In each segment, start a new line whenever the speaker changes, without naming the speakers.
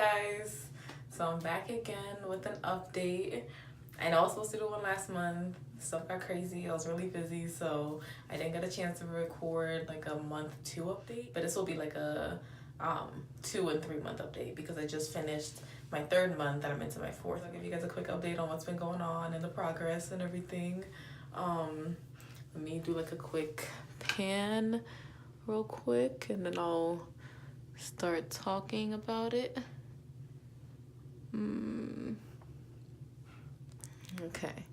guys, so I'm back again with an update. I know I was supposed to do one last month. Stuff got crazy. I was really busy, so I didn't get a chance to record like a month 2 update. But this will be like a 2 and 3 month update because I just finished my 3rd month and I'm into my 4th. I'll give you guys a quick update on what's been going on and the progress and everything. Let me do like a quick pan real quick and then I'll start talking about it. Okay.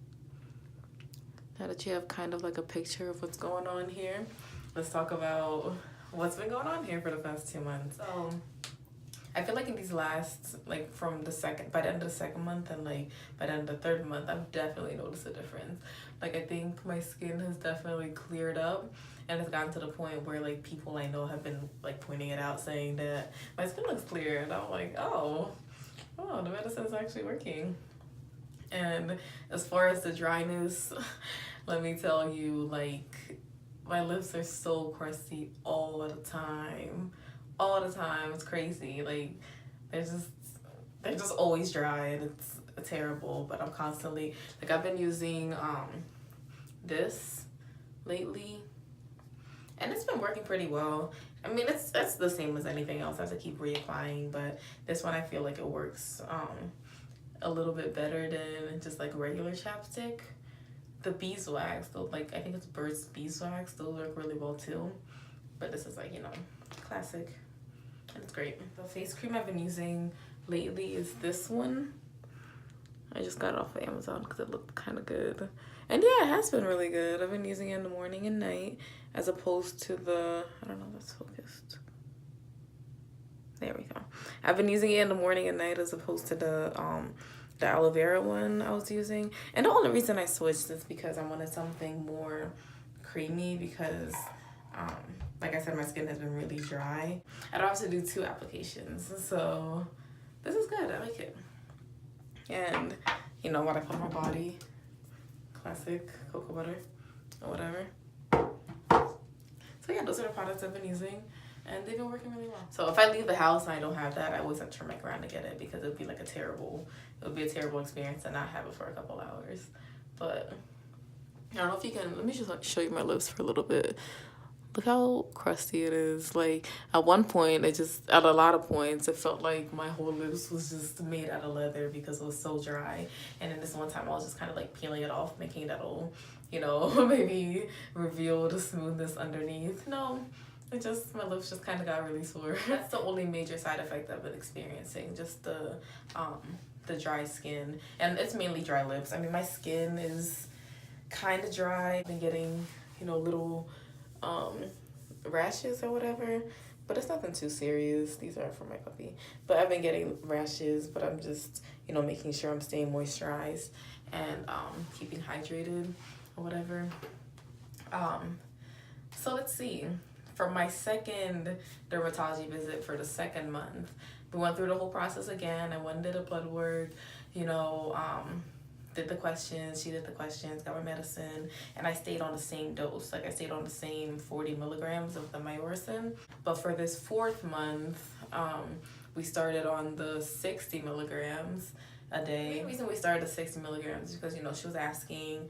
Now that you have kind of like a picture of what's going on here, let's talk about what's been going on here for the past 2 months. So I feel like in these last, like by the end of the 2nd month and like by the end of the 3rd month, I've definitely noticed a difference. Like I think my skin has definitely cleared up and it's gotten to the point where like people I know have been like pointing it out, saying that my skin looks clear, and I'm like, oh, the medicine is actually working. And as far as the dryness, let me tell you, like, my lips are so crusty all the time. It's crazy. Like, they're just always dry, and it's terrible. But I'm constantly, like, I've been using this lately, and it's been working pretty well. I mean, it's the same as anything else. I have to keep reapplying, but this one I feel like it works a little bit better than just like regular chapstick. The beeswax, though, like I think it's Burt's beeswax, those work really well too. But this is like, you know, classic, and it's great. The face cream I've been using lately is this one. I just got it off of Amazon because it looked kind of good. And yeah, it has been really good. I've been using it in the morning and night as opposed to the, I don't know if that's focused. There we go. I've been using it in the morning and night as opposed to the aloe vera one I was using. And the only reason I switched is because I wanted something more creamy because, like I said, my skin has been really dry. I don't have to do 2 applications. So this is good. I like it. And you know what I put on my body? Classic cocoa butter or whatever. So yeah, those are the products I've been using, and they've been working really well. So if I leave the house and I don't have that, I always have to turn back around to get it because it would be a terrible experience to not have it for a couple hours. But I don't know if you can, let me just like show you my lips for a little bit. Look how crusty it is. Like at one point, at a lot of points, it felt like my whole lips was just made out of leather because it was so dry. And then this one time I was just kind of like peeling it off, making that'll, you know, maybe reveal the smoothness underneath. No, my lips just kind of got really sore. That's the only major side effect I've been experiencing, just the dry skin. And it's mainly dry lips. I mean, my skin is kind of dry. I've been getting, you know, little rashes or whatever, but it's nothing too serious. These are for my puppy, but I've been getting rashes, but I'm just, you know, making sure I'm staying moisturized and keeping hydrated or whatever. So let's see, for my 2nd dermatology visit for the 2nd month, we went through the whole process again. I went and did a blood work, you know, did the questions, she did the questions, got my medicine, and I stayed on the same dose. Like I stayed on the same 40 milligrams of the myoricin. But for this 4th month, we started on the 60 milligrams a day. The reason we started the 60 milligrams is because, you know, she was asking,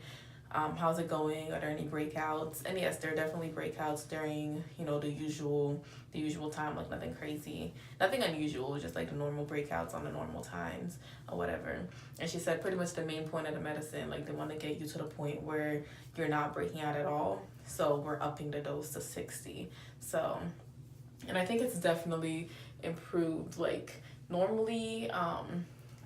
how's it going? Are there any breakouts? And yes, there are definitely breakouts during, you know, the usual time, like nothing crazy, nothing unusual, just like the normal breakouts on the normal times or whatever. And she said pretty much the main point of the medicine, like they want to get you to the point where you're not breaking out at all. So we're upping the dose to 60. So, and I think it's definitely improved. Like normally,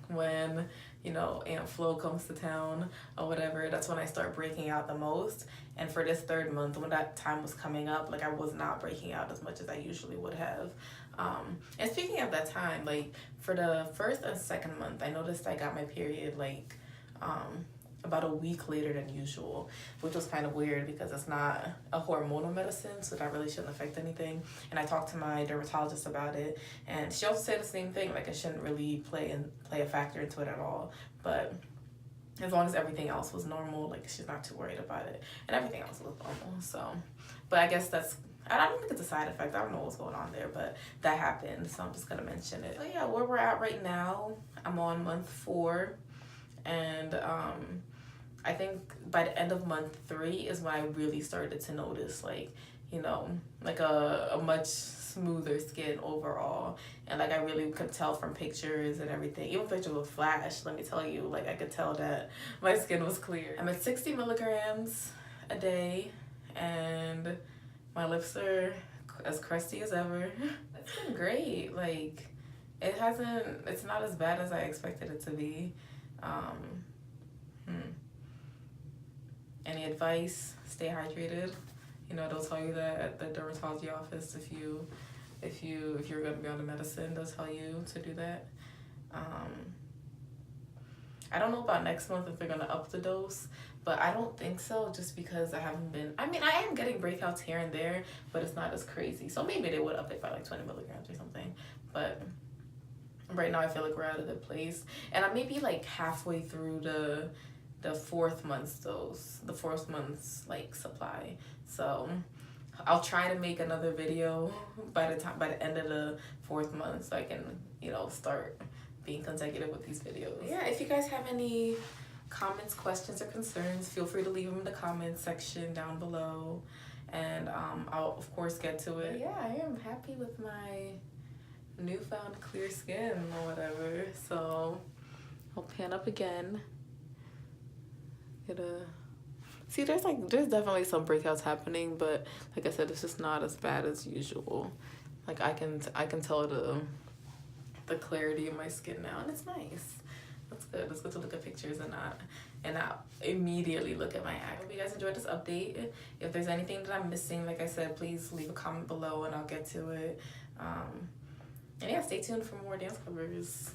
when, you know, Aunt Flo comes to town or whatever, that's when I start breaking out the most. And for this 3rd month, when that time was coming up, like I was not breaking out as much as I usually would have. And speaking of that time, like for the 1st and 2nd month, I noticed I got my period like about a week later than usual, which was kind of weird because it's not a hormonal medicine, so that really shouldn't affect anything. And I talked to my dermatologist about it, and she also said the same thing, like it shouldn't really play a factor into it at all. But as long as everything else was normal, like she's not too worried about it, and everything else was normal. So, but I guess that's I don't think it's a side effect. I don't know what's going on there, but that happened, so I'm just gonna mention it. So yeah, where we're at right now, I'm on month 4, and I think by the end of month 3 is when I really started to notice, like, you know, like a much smoother skin overall. And like I really could tell from pictures and everything, even pictures with flash, let me tell you, like I could tell that my skin was clear. I'm at 60 milligrams a day, and my lips are as crusty as ever. It's been great. Like it's not as bad as I expected it to be. Any advice? Stay hydrated. You know, they'll tell you that at the dermatology office if you're gonna be on the medicine, they'll tell you to do that. I don't know about next month if they're gonna up the dose, but I don't think so, just because I haven't been, I mean, I am getting breakouts here and there, but it's not as crazy. So maybe they would up it by like 20 milligrams or something. But right now I feel like we're at a good place. And I may be like halfway through the 4th month's dose, the 4th month's like supply. So I'll try to make another video by the end of the 4th month, so I can, you know, start being consecutive with these videos. Yeah, if you guys have any comments, questions, or concerns, feel free to leave them in the comments section down below, and I'll of course get to it. But yeah, I am happy with my newfound clear skin or whatever. So I'll pan up again. See, there's definitely some breakouts happening, but like I said, it's just not as bad as usual. Like I can tell the clarity of my skin now, and it's nice. That's good. It's good to look at pictures and not immediately look at my acne. I hope you guys enjoyed this update. If there's anything that I'm missing, like I said, please leave a comment below and I'll get to it. And yeah, stay tuned for more dance covers.